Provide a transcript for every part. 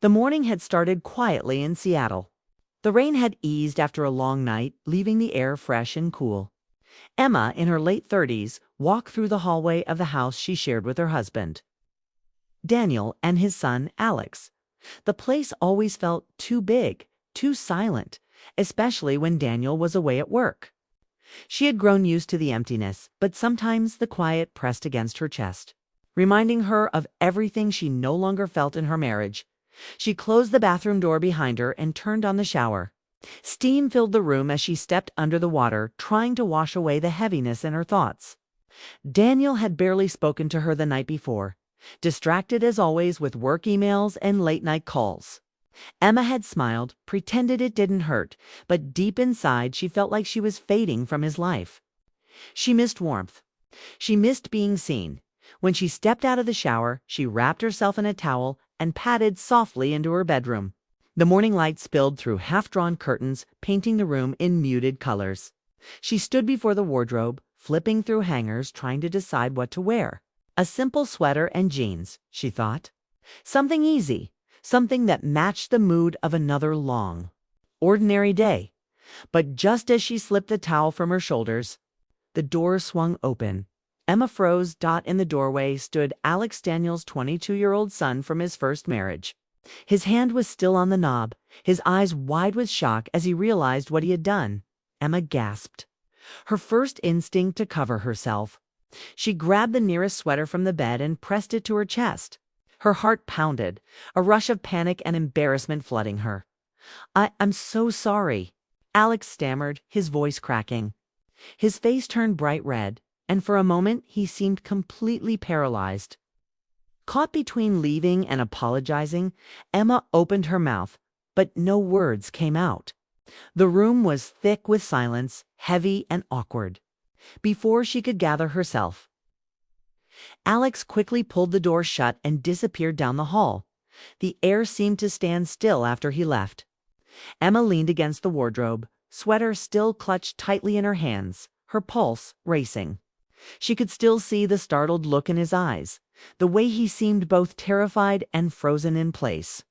The morning had started quietly in Seattle. The rain had eased after a long night, leaving the air fresh and cool. Emma, in her late 30s, walked through the hallway of the house she shared with her husband, Daniel, and his son, Alex. The place always felt too big, too silent, especially when Daniel was away at work. She had grown used to the emptiness, but sometimes the quiet pressed against her chest, reminding her of everything she no longer felt in her marriage. She closed the bathroom door behind her and turned on the shower. Steam filled the room as she stepped under the water, trying to wash away the heaviness in her thoughts. Daniel had barely spoken to her the night before, distracted as always with work emails and late-night calls. Emma had smiled, pretended it didn't hurt, but deep inside she felt like she was fading from his life. She missed warmth. She missed being seen. When she stepped out of the shower, she wrapped herself in a towel and padded softly into her bedroom. The morning light spilled through half-drawn curtains, painting the room in muted colors. She stood before the wardrobe, flipping through hangers, trying to decide what to wear. A simple sweater and jeans, she thought. Something easy, something that matched the mood of another long, ordinary day. But just as she slipped the towel from her shoulders, the door swung open. Emma froze. In the doorway stood Alex, Daniel's 22-year-old son from his first marriage. His hand was still on the knob, his eyes wide with shock as he realized what he had done. Emma gasped, her first instinct to cover herself. She grabbed the nearest sweater from the bed and pressed it to her chest. Her heart pounded, a rush of panic and embarrassment flooding her. I'm so sorry," Alex stammered, his voice cracking. His face turned bright red, and for a moment he seemed completely paralyzed. Caught between leaving and apologizing, Emma opened her mouth, but no words came out. The room was thick with silence, heavy and awkward. Before she could gather herself, Alex quickly pulled the door shut and disappeared down the hall. The air seemed to stand still after he left. Emma leaned against the wardrobe, sweater still clutched tightly in her hands, her pulse racing. She could still see the startled look in his eyes, the way he seemed both terrified and frozen in place.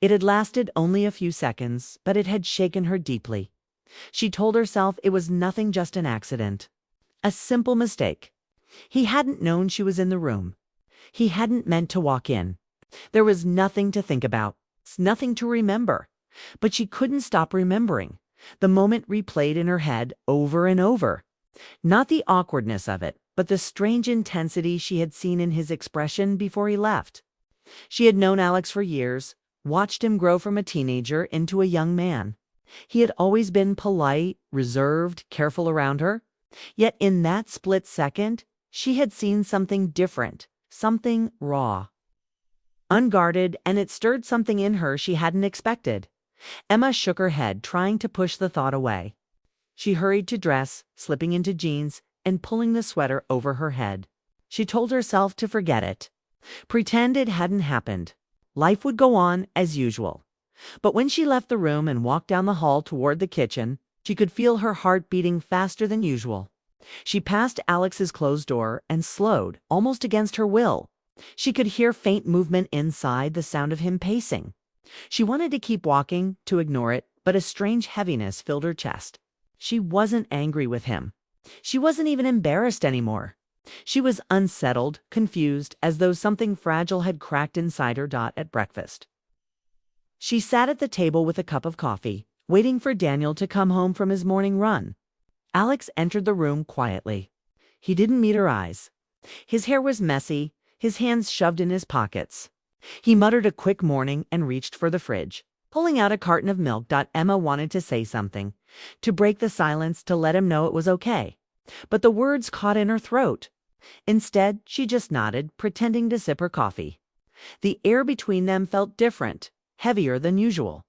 It had lasted only a few seconds, but it had shaken her deeply. She told herself it was nothing, just an accident. A simple mistake. He hadn't known she was in the room. He hadn't meant to walk in. There was nothing to think about, nothing to remember. But she couldn't stop remembering. The moment replayed in her head over and over. Not the awkwardness of it, but the strange intensity she had seen in his expression before he left. She had known Alex for years, watched him grow from a teenager into a young man. He had always been polite, reserved, careful around her. Yet in that split second, she had seen something different, something raw, unguarded, and it stirred something in her she hadn't expected. Emma shook her head, trying to push the thought away. She hurried to dress, slipping into jeans and pulling the sweater over her head. She told herself to forget it. Pretend it hadn't happened. Life would go on as usual. But when she left the room and walked down the hall toward the kitchen, she could feel her heart beating faster than usual. She passed Alex's closed door and slowed, almost against her will. She could hear faint movement inside, the sound of him pacing. She wanted to keep walking, to ignore it, but a strange heaviness filled her chest. She wasn't angry with him. She wasn't even embarrassed anymore. She was unsettled, confused, as though something fragile had cracked inside her. At breakfast, she sat at the table with a cup of coffee, waiting for Daniel to come home from his morning run. Alex entered the room quietly. He didn't meet her eyes. His hair was messy, his hands shoved in his pockets. He muttered a quick morning and reached for the fridge, pulling out a carton of milk. Emma wanted to say something, to break the silence, to let him know it was okay. But the words caught in her throat. Instead, she just nodded, pretending to sip her coffee. The air between them felt different, heavier than usual,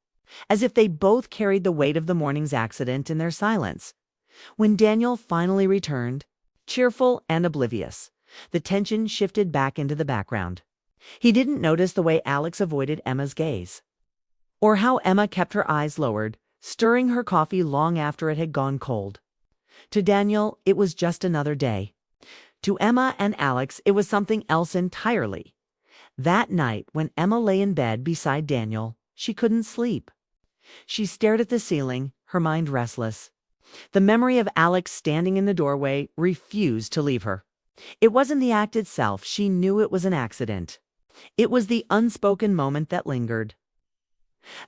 as if they both carried the weight of the morning's accident in their silence. When Daniel finally returned, cheerful and oblivious, the tension shifted back into the background. He didn't notice the way Alex avoided Emma's gaze, or how Emma kept her eyes lowered, stirring her coffee long after it had gone cold. To Daniel, it was just another day. To Emma and Alex, it was something else entirely. That night, when Emma lay in bed beside Daniel, she couldn't sleep. She stared at the ceiling, her mind restless. The memory of Alex standing in the doorway refused to leave her. It wasn't the act itself, she knew it was an accident. It was the unspoken moment that lingered.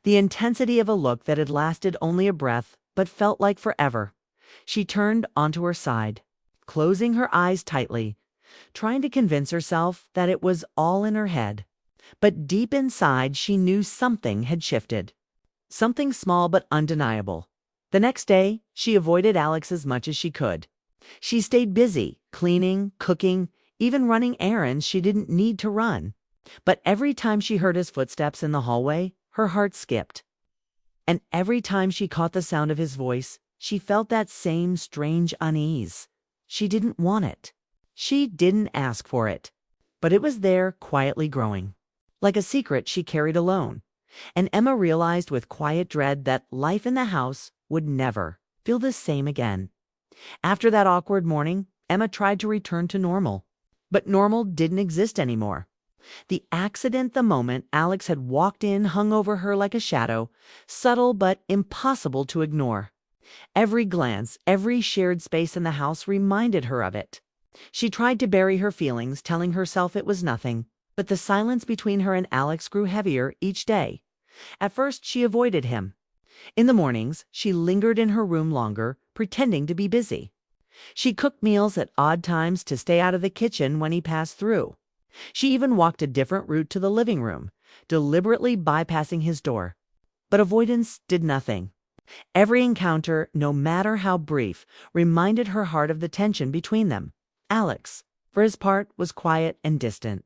The intensity of a look that had lasted only a breath, but felt like forever. She turned onto her side, closing her eyes tightly, trying to convince herself that it was all in her head. But deep inside, she knew something had shifted. Something small but undeniable. The next day, she avoided Alex as much as she could. She stayed busy, cleaning, cooking, even running errands she didn't need to run. But every time she heard his footsteps in the hallway, her heart skipped. And every time she caught the sound of his voice, she felt that same strange unease. She didn't want it. She didn't ask for it. But it was there, quietly growing. Like a secret she carried alone. And Emma realized with quiet dread that life in the house would never feel the same again. After that awkward morning, Emma tried to return to normal. But normal didn't exist anymore. The accident the moment Alex had walked in hung over her like a shadow, subtle but impossible to ignore. Every glance, every shared space in the house reminded her of it. She tried to bury her feelings, telling herself it was nothing, but the silence between her and Alex grew heavier each day. At first, she avoided him. In the mornings, she lingered in her room longer, pretending to be busy. She cooked meals at odd times to stay out of the kitchen when he passed through. She even walked a different route to the living room, deliberately bypassing his door. But avoidance did nothing. Every encounter, no matter how brief, reminded her heart of the tension between them. Alex, for his part, was quiet and distant.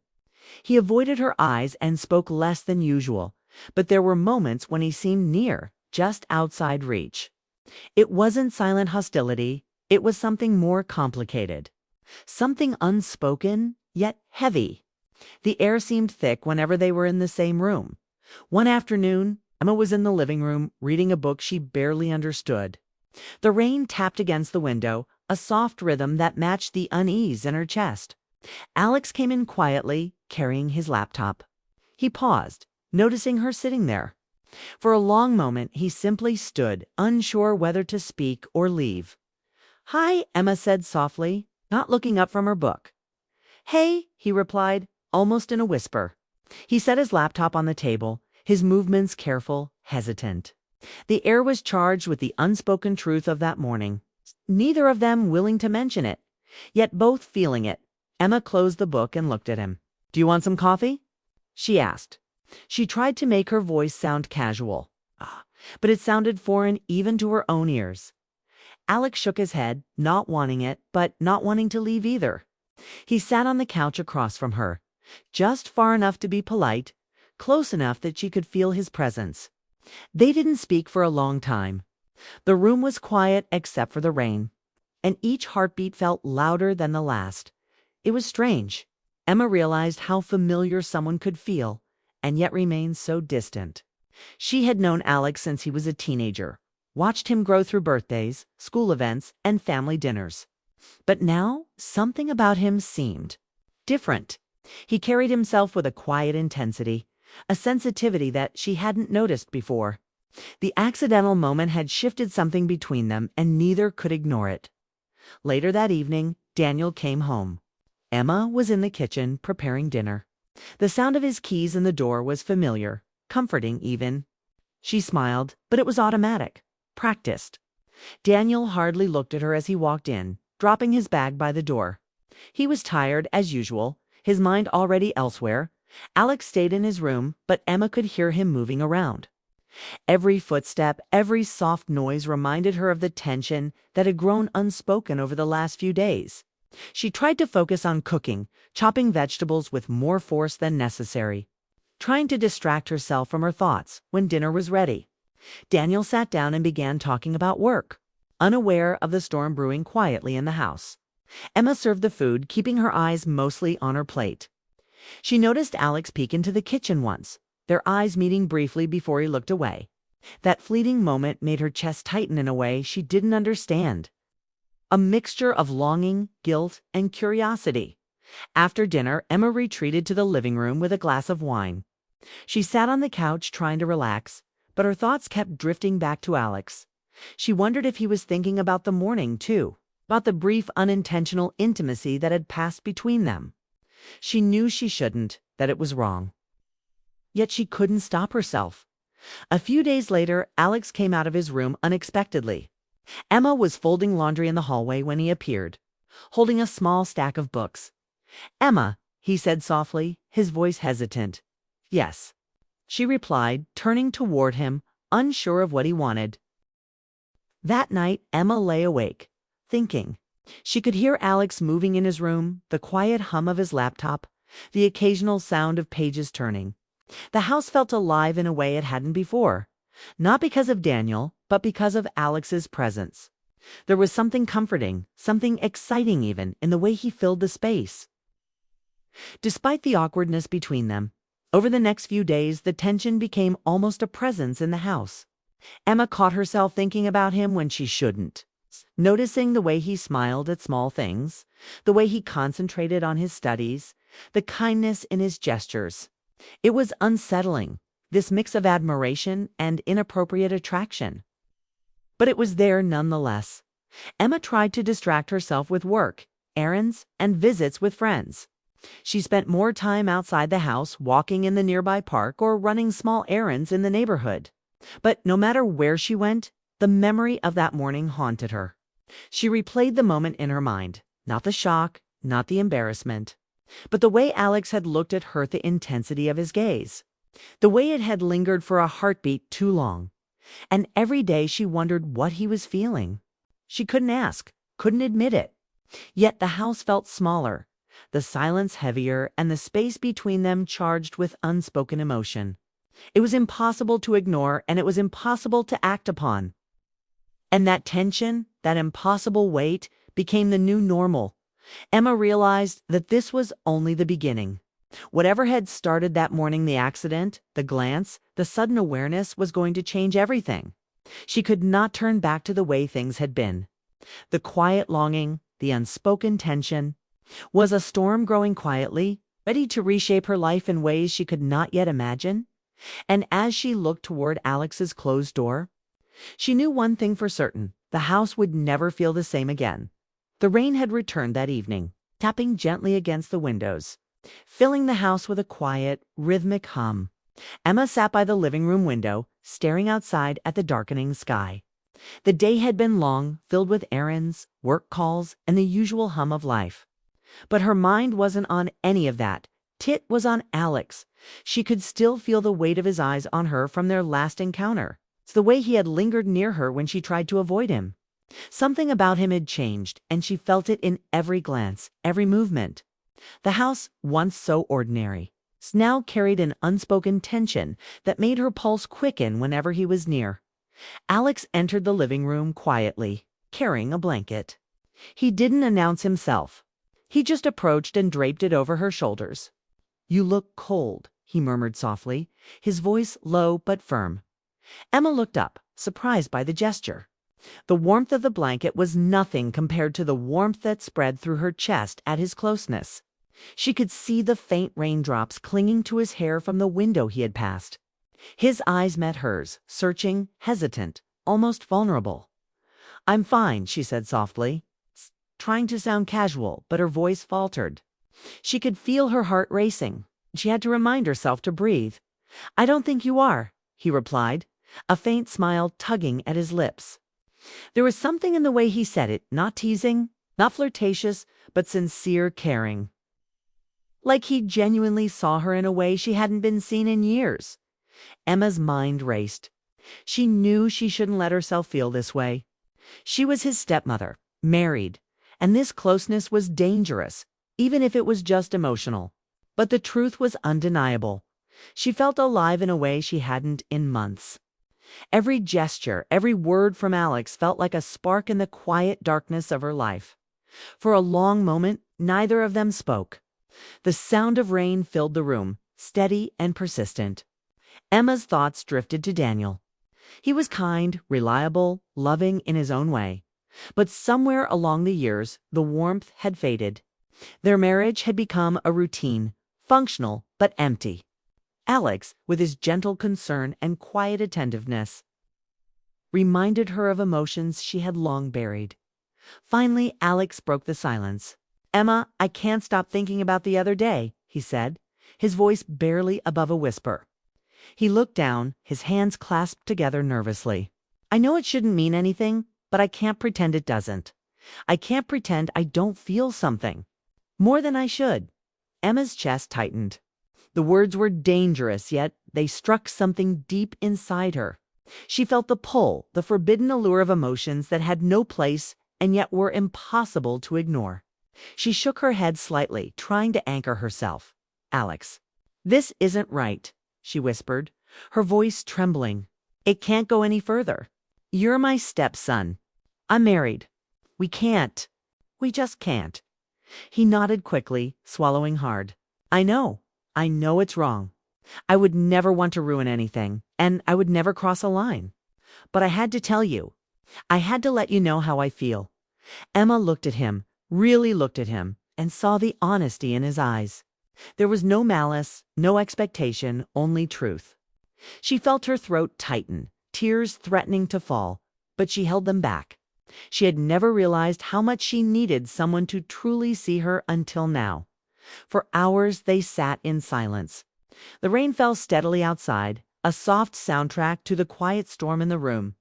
He avoided her eyes and spoke less than usual, but there were moments when he seemed near, just outside reach. It wasn't silent hostility, it was something more complicated. Something unspoken, yet heavy. The air seemed thick whenever they were in the same room. One afternoon, Emma was in the living room, reading a book she barely understood. The rain tapped against the window, a soft rhythm that matched the unease in her chest. Alex came in quietly, carrying his laptop. He paused, noticing her sitting there. For a long moment, he simply stood, unsure whether to speak or leave. "Hi," Emma said softly, not looking up from her book. "Hey," he replied, almost in a whisper. He set his laptop on the table, his movements careful, hesitant. The air was charged with the unspoken truth of that morning. Neither of them willing to mention it, yet both feeling it. Emma closed the book and looked at him. "Do you want some coffee?" she asked. She tried to make her voice sound casual, but it sounded foreign even to her own ears. Alex shook his head, not wanting it, but not wanting to leave either. He sat on the couch across from her, just far enough to be polite, close enough that she could feel his presence. They didn't speak for a long time. The room was quiet except for the rain, and each heartbeat felt louder than the last. It was strange. Emma realized how familiar someone could feel, and yet remain so distant. She had known Alex since he was a teenager, watched him grow through birthdays, school events, and family dinners. But now, something about him seemed different. He carried himself with a quiet intensity, a sensitivity that she hadn't noticed before. The accidental moment had shifted something between them, and neither could ignore it. Later that evening, Daniel came home. Emma was in the kitchen preparing dinner. The sound of his keys in the door was familiar, comforting even. She smiled, but it was automatic, practiced. Daniel hardly looked at her as he walked in, dropping his bag by the door. He was tired, as usual, his mind already elsewhere. Alex stayed in his room, but Emma could hear him moving around. Every footstep, every soft noise reminded her of the tension that had grown unspoken over the last few days. She tried to focus on cooking, chopping vegetables with more force than necessary, trying to distract herself from her thoughts when dinner was ready. Daniel sat down and began talking about work, unaware of the storm brewing quietly in the house. Emma served the food, keeping her eyes mostly on her plate. She noticed Alex peek into the kitchen once, their eyes meeting briefly before he looked away. That fleeting moment made her chest tighten in a way she didn't understand. A mixture of longing, guilt, and curiosity. After dinner, Emma retreated to the living room with a glass of wine. She sat on the couch trying to relax, but her thoughts kept drifting back to Alex. She wondered if he was thinking about the morning, too, about the brief unintentional intimacy that had passed between them. She knew she shouldn't, that it was wrong. Yet she couldn't stop herself. A few days later, Alex came out of his room unexpectedly. Emma was folding laundry in the hallway when he appeared, holding a small stack of books. "Emma," he said softly, his voice hesitant. "Yes," she replied, turning toward him, unsure of what he wanted. That night, Emma lay awake, thinking. She could hear Alex moving in his room, the quiet hum of his laptop, the occasional sound of pages turning. The house felt alive in a way it hadn't before, not because of Daniel, but because of Alex's presence. There was something comforting, something exciting even, in the way he filled the space. Despite the awkwardness between them, over the next few days the tension became almost a presence in the house. Emma caught herself thinking about him when she shouldn't, noticing the way he smiled at small things, the way he concentrated on his studies, the kindness in his gestures. It was unsettling, this mix of admiration and inappropriate attraction. But it was there nonetheless. Emma tried to distract herself with work, errands, and visits with friends. She spent more time outside the house, walking in the nearby park or running small errands in the neighborhood. But no matter where she went, the memory of that morning haunted her. She replayed the moment in her mind, not the shock, not the embarrassment, but the way Alex had looked at her, the intensity of his gaze, the way it had lingered for a heartbeat too long. And every day she wondered what he was feeling. She couldn't ask, couldn't admit it. Yet the house felt smaller, the silence heavier, and the space between them charged with unspoken emotion. It was impossible to ignore, and it was impossible to act upon. And that tension, that impossible weight, became the new normal. Emma realized that this was only the beginning. Whatever had started that morning, the accident, the glance, the sudden awareness, was going to change everything. She could not turn back to the way things had been. The quiet longing, the unspoken tension, was a storm growing quietly, ready to reshape her life in ways she could not yet imagine. And as she looked toward Alex's closed door, she knew one thing for certain: the house would never feel the same again. The rain had returned that evening, tapping gently against the windows, filling the house with a quiet, rhythmic hum. Emma sat by the living room window, staring outside at the darkening sky. The day had been long, filled with errands, work calls, and the usual hum of life. But her mind wasn't on any of that. It was on Alex. She could still feel the weight of his eyes on her from their last encounter. It's the way he had lingered near her when she tried to avoid him. Something about him had changed, and she felt it in every glance, every movement. The house, once so ordinary, now carried an unspoken tension that made her pulse quicken whenever he was near. Alex entered the living room quietly, carrying a blanket. He didn't announce himself. He just approached and draped it over her shoulders. "You look cold," he murmured softly, his voice low but firm. Emma looked up, surprised by the gesture. The warmth of the blanket was nothing compared to the warmth that spread through her chest at his closeness. She could see the faint raindrops clinging to his hair from the window he had passed. His eyes met hers, searching, hesitant, almost vulnerable. "I'm fine," she said softly, trying to sound casual, but her voice faltered. She could feel her heart racing. She had to remind herself to breathe. "I don't think you are," he replied, a faint smile tugging at his lips. There was something in the way he said it, not teasing, not flirtatious, but sincere caring. Like he genuinely saw her in a way she hadn't been seen in years. Emma's mind raced. She knew she shouldn't let herself feel this way. She was his stepmother, married, and this closeness was dangerous, even if it was just emotional. But the truth was undeniable. She felt alive in a way she hadn't in months. Every gesture, every word from Alex felt like a spark in the quiet darkness of her life. For a long moment, neither of them spoke. The sound of rain filled the room, steady and persistent. Emma's thoughts drifted to Daniel. He was kind, reliable, loving in his own way. But somewhere along the years, the warmth had faded. Their marriage had become a routine, functional but empty. Alex, with his gentle concern and quiet attentiveness, reminded her of emotions she had long buried. Finally, Alex broke the silence. "Emma, I can't stop thinking about the other day," he said, his voice barely above a whisper. He looked down, his hands clasped together nervously. "I know it shouldn't mean anything, but I can't pretend it doesn't. I can't pretend I don't feel something. More than I should." Emma's chest tightened. The words were dangerous, yet they struck something deep inside her. She felt the pull, the forbidden allure of emotions that had no place and yet were impossible to ignore. She shook her head slightly, trying to anchor herself. "Alex, this isn't right," she whispered, her voice trembling. "It can't go any further. You're my stepson. I'm married. We can't. We just can't." He nodded quickly, swallowing hard. I know it's wrong. I would never want to ruin anything, and I would never cross a line. But I had to tell you. I had to let you know how I feel." Emma looked at him, really looked at him, and saw the honesty in his eyes. There was no malice, no expectation, only truth. She felt her throat tighten, tears threatening to fall, but she held them back. She had never realized how much she needed someone to truly see her until now. For hours they sat in silence. The rain fell steadily outside, a soft soundtrack to the quiet storm in the room.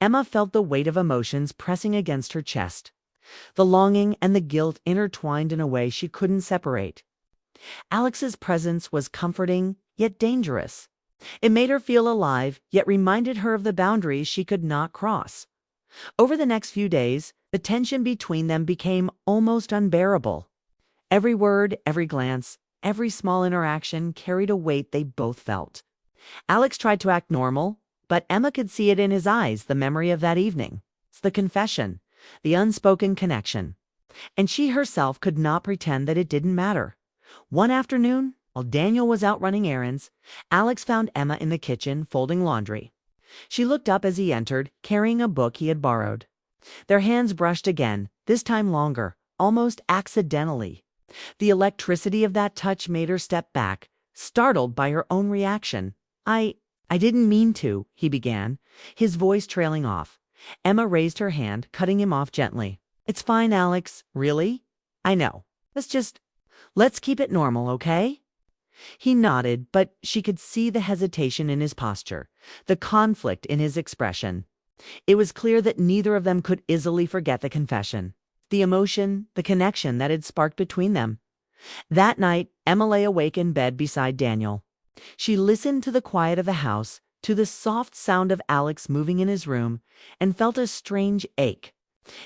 Emma felt the weight of emotions pressing against her chest. The longing and the guilt intertwined in a way she couldn't separate. Alex's presence was comforting, yet dangerous. It made her feel alive, yet reminded her of the boundaries she could not cross. Over the next few days, the tension between them became almost unbearable. Every word, every glance, every small interaction carried a weight they both felt. Alex tried to act normal, but Emma could see it in his eyes, the memory of that evening. It's the confession, the unspoken connection. And she herself could not pretend that it didn't matter. One afternoon, while Daniel was out running errands, Alex found Emma in the kitchen folding laundry. She looked up as he entered, carrying a book he had borrowed. Their hands brushed again, this time longer, almost accidentally. The electricity of that touch made her step back, startled by her own reaction. I didn't mean to," he began, his voice trailing off. Emma raised her hand, cutting him off gently. "It's fine, Alex. Really? I know. Let's keep it normal, okay?" He nodded, but she could see the hesitation in his posture, the conflict in his expression. It was clear that neither of them could easily forget the confession, the emotion, the connection that had sparked between them. That night, Emma lay awake in bed beside Daniel. She listened to the quiet of the house, to the soft sound of Alex moving in his room, and felt a strange ache.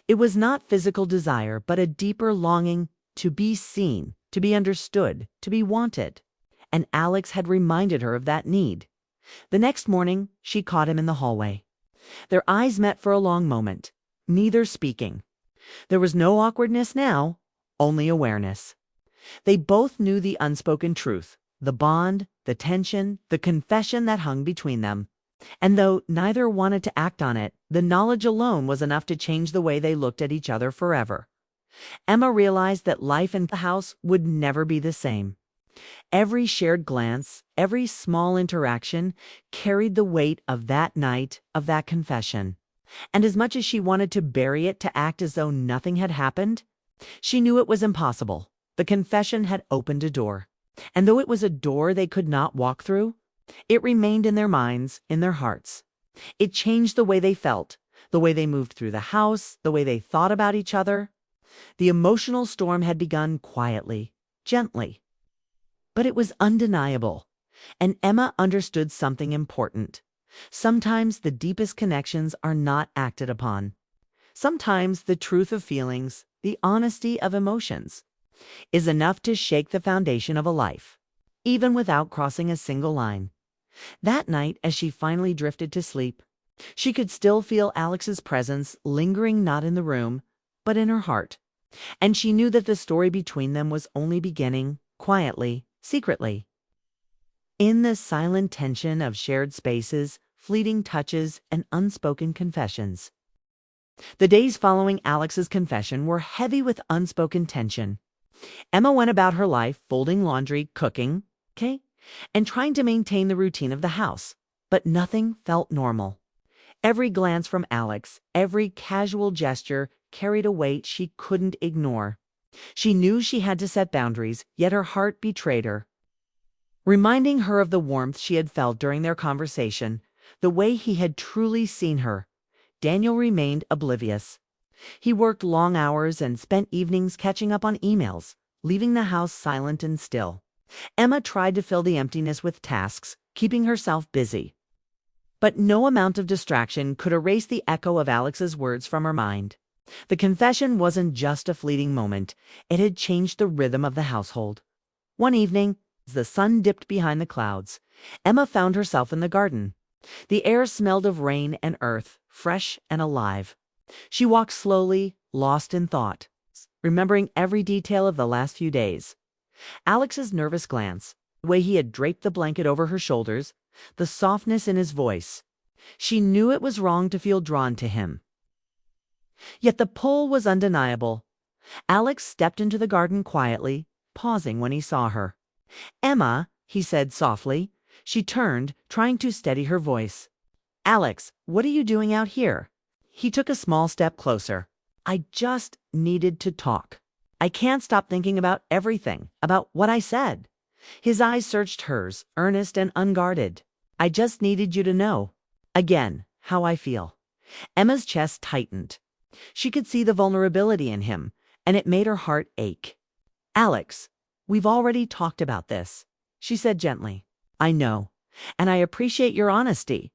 It was not physical desire, but a deeper longing to be seen, to be understood, to be wanted. And Alex had reminded her of that need. The next morning, she caught him in the hallway. Their eyes met for a long moment, neither speaking. There was no awkwardness now, only awareness. They both knew the unspoken truth, the bond, the tension, the confession that hung between them. And though neither wanted to act on it, the knowledge alone was enough to change the way they looked at each other forever. Emma realized that life in the house would never be the same. Every shared glance, every small interaction carried the weight of that night, of that confession. And as much as she wanted to bury it, to act as though nothing had happened, she knew it was impossible. The confession had opened a door. And though it was a door they could not walk through, it remained in their minds, in their hearts. It changed the way they felt, the way they moved through the house, the way they thought about each other. The emotional storm had begun quietly, gently. But it was undeniable, and Emma understood something important. Sometimes the deepest connections are not acted upon. Sometimes the truth of feelings, the honesty of emotions, is enough to shake the foundation of a life, even without crossing a single line. That night, as she finally drifted to sleep, she could still feel Alex's presence lingering not in the room, but in her heart. And she knew that the story between them was only beginning, quietly, secretly. In the silent tension of shared spaces, fleeting touches, and unspoken confessions. The days following Alex's confession were heavy with unspoken tension. Emma went about her life folding laundry, cooking, okay, and trying to maintain the routine of the house. But nothing felt normal. Every glance from Alex, every casual gesture carried a weight she couldn't ignore. She knew she had to set boundaries, yet her heart betrayed her, reminding her of the warmth she had felt during their conversation, the way he had truly seen her. Daniel remained oblivious. He worked long hours and spent evenings catching up on emails, leaving the house silent and still. Emma tried to fill the emptiness with tasks, keeping herself busy. But no amount of distraction could erase the echo of Alex's words from her mind. The confession wasn't just a fleeting moment, it had changed the rhythm of the household. One evening, as the sun dipped behind the clouds, Emma found herself in the garden. The air smelled of rain and earth, fresh and alive. She walked slowly, lost in thought, remembering every detail of the last few days. Alex's nervous glance, the way he had draped the blanket over her shoulders, the softness in his voice. She knew it was wrong to feel drawn to him. Yet the pull was undeniable. Alex stepped into the garden quietly, pausing when he saw her. "Emma," he said softly. She turned, trying to steady her voice. "Alex, what are you doing out here?" He took a small step closer. "I just needed to talk. I can't stop thinking about everything, about what I said." His eyes searched hers, earnest and unguarded. "I just needed you to know, again, how I feel." Emma's chest tightened. She could see the vulnerability in him, and it made her heart ache. "Alex, we've already talked about this," she said gently. "I know, and I appreciate your honesty,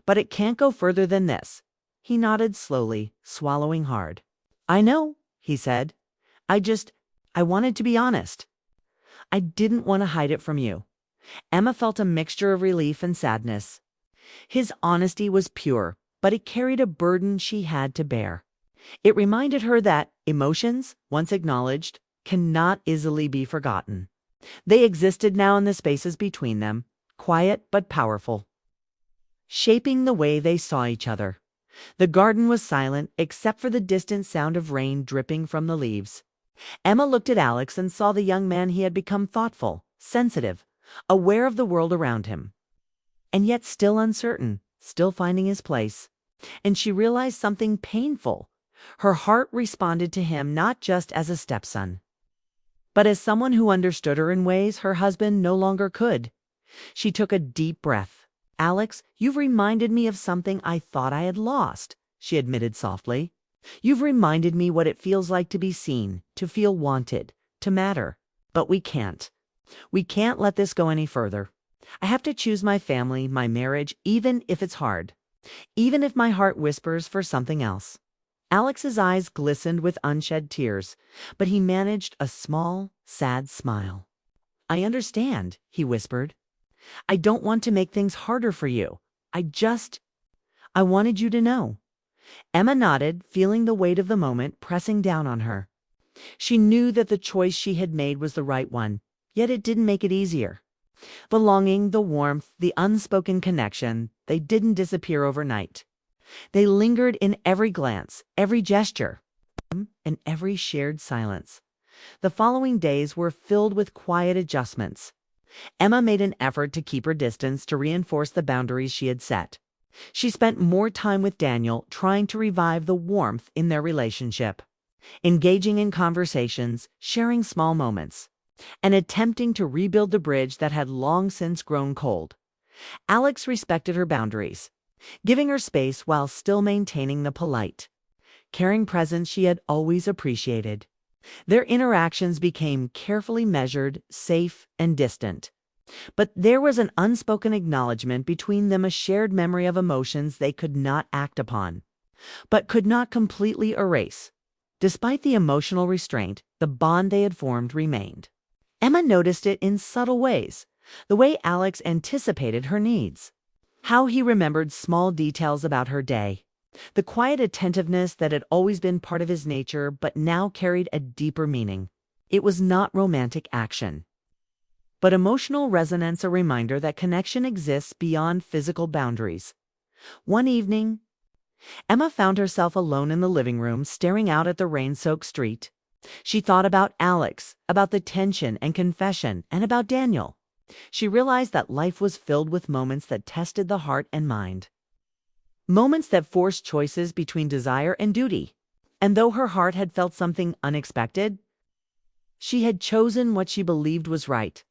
but it can't go further than this." He nodded slowly, swallowing hard. "I know," he said. I wanted to be honest. I didn't want to hide it from you." Emma felt a mixture of relief and sadness. His honesty was pure, but it carried a burden she had to bear. It reminded her that emotions, once acknowledged, cannot easily be forgotten. They existed now in the spaces between them, quiet but powerful, shaping the way they saw each other. The garden was silent except for the distant sound of rain dripping from the leaves. Emma looked at Alex and saw the young man he had become, thoughtful, sensitive, aware of the world around him, and yet still uncertain, still finding his place. And she realized something painful. Her heart responded to him not just as a stepson, but as someone who understood her in ways her husband no longer could. She took a deep breath. "Alex, you've reminded me of something I thought I had lost," she admitted softly. "You've reminded me what it feels like to be seen, to feel wanted, to matter. But we can't. We can't let this go any further. I have to choose my family, my marriage, even if it's hard. Even if my heart whispers for something else." Alex's eyes glistened with unshed tears, but he managed a small, sad smile. "I understand," he whispered. "I don't want to make things harder for you. I wanted you to know." Emma nodded, feeling the weight of the moment pressing down on her. She knew that the choice she had made was the right one, yet it didn't make it easier. The longing, the warmth, the unspoken connection, they didn't disappear overnight. They lingered in every glance, every gesture, and every shared silence. The following days were filled with quiet adjustments. Emma made an effort to keep her distance to reinforce the boundaries she had set. She spent more time with Daniel, trying to revive the warmth in their relationship, engaging in conversations, sharing small moments, and attempting to rebuild the bridge that had long since grown cold. Alex respected her boundaries, giving her space while still maintaining the polite, caring presence she had always appreciated. Their interactions became carefully measured, safe, and distant. But there was an unspoken acknowledgement between them, a shared memory of emotions they could not act upon, but could not completely erase. Despite the emotional restraint, the bond they had formed remained. Emma noticed it in subtle ways, the way Alex anticipated her needs, how he remembered small details about her day, the quiet attentiveness that had always been part of his nature but now carried a deeper meaning. It was not romantic action, but emotional resonance, a reminder that connection exists beyond physical boundaries. One evening, Emma found herself alone in the living room, staring out at the rain-soaked street. She thought about Alex, about the tension and confession, and about Daniel. She realized that life was filled with moments that tested the heart and mind. Moments that forced choices between desire and duty. And though her heart had felt something unexpected, she had chosen what she believed was right.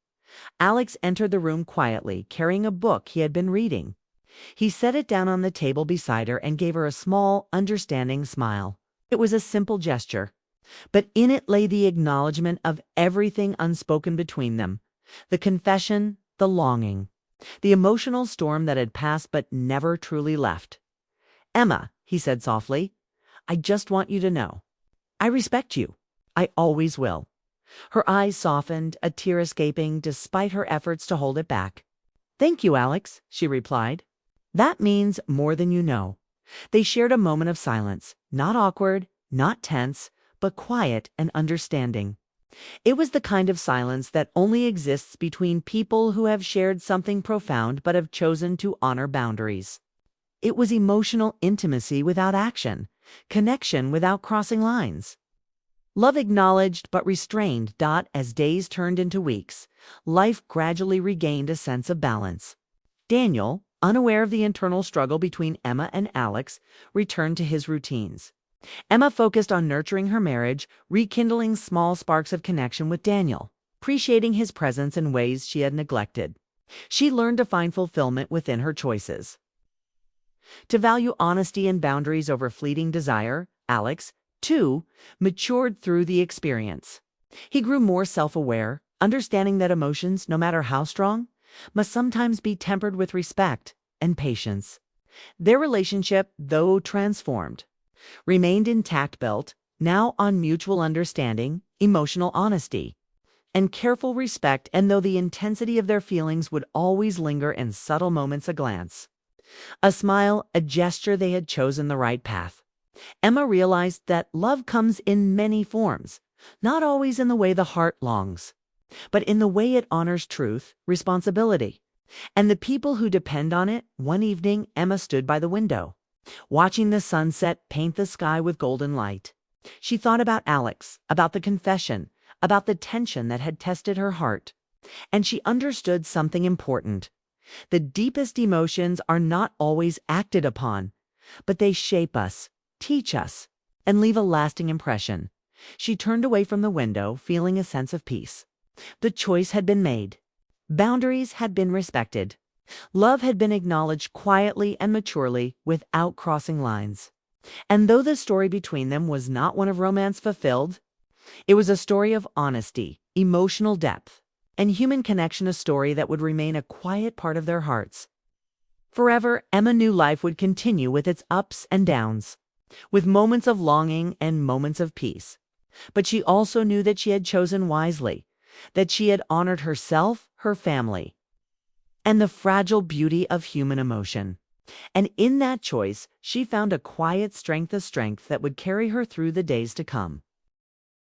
Alex entered the room quietly, carrying a book he had been reading. He set it down on the table beside her and gave her a small, understanding smile. It was a simple gesture, but in it lay the acknowledgement of everything unspoken between them. The confession, the longing, the emotional storm that had passed but never truly left. "Emma," he said softly, "I just want you to know. I respect you. I always will." Her eyes softened, a tear escaping despite her efforts to hold it back. "Thank you, Alex," she replied. "That means more than you know." They shared a moment of silence, not awkward, not tense, but quiet and understanding. It was the kind of silence that only exists between people who have shared something profound but have chosen to honor boundaries. It was emotional intimacy without action, connection without crossing lines. Love acknowledged but restrained. As days turned into weeks, life gradually regained a sense of balance. Daniel, unaware of the internal struggle between Emma and Alex, returned to his routines. Emma focused on nurturing her marriage, rekindling small sparks of connection with Daniel, appreciating his presence in ways she had neglected. She learned to find fulfillment within her choices. To value honesty and boundaries over fleeting desire, Alex, too, matured through the experience. He grew more self-aware, understanding that emotions, no matter how strong, must sometimes be tempered with respect and patience. Their relationship, though transformed, remained intact, built now on mutual understanding, emotional honesty, and careful respect, and though the intensity of their feelings would always linger in subtle moments, a glance, a smile, a gesture, they had chosen the right path. Emma realized that love comes in many forms, not always in the way the heart longs, but in the way it honors truth, responsibility, and the people who depend on it. One evening, Emma stood by the window, watching the sunset paint the sky with golden light. She thought about Alex, about the confession, about the tension that had tested her heart, and she understood something important. The deepest emotions are not always acted upon, but they shape us, teach us, and leave a lasting impression. She turned away from the window, feeling a sense of peace. The choice had been made. Boundaries had been respected. Love had been acknowledged quietly and maturely without crossing lines. And though the story between them was not one of romance fulfilled, it was a story of honesty, emotional depth, and human connection, a story that would remain a quiet part of their hearts. Forever, Emma knew life would continue with its ups and downs, with moments of longing and moments of peace. But she also knew that she had chosen wisely, that she had honored herself, her family, and the fragile beauty of human emotion. And in that choice, she found a quiet strength, a strength that would carry her through the days to come.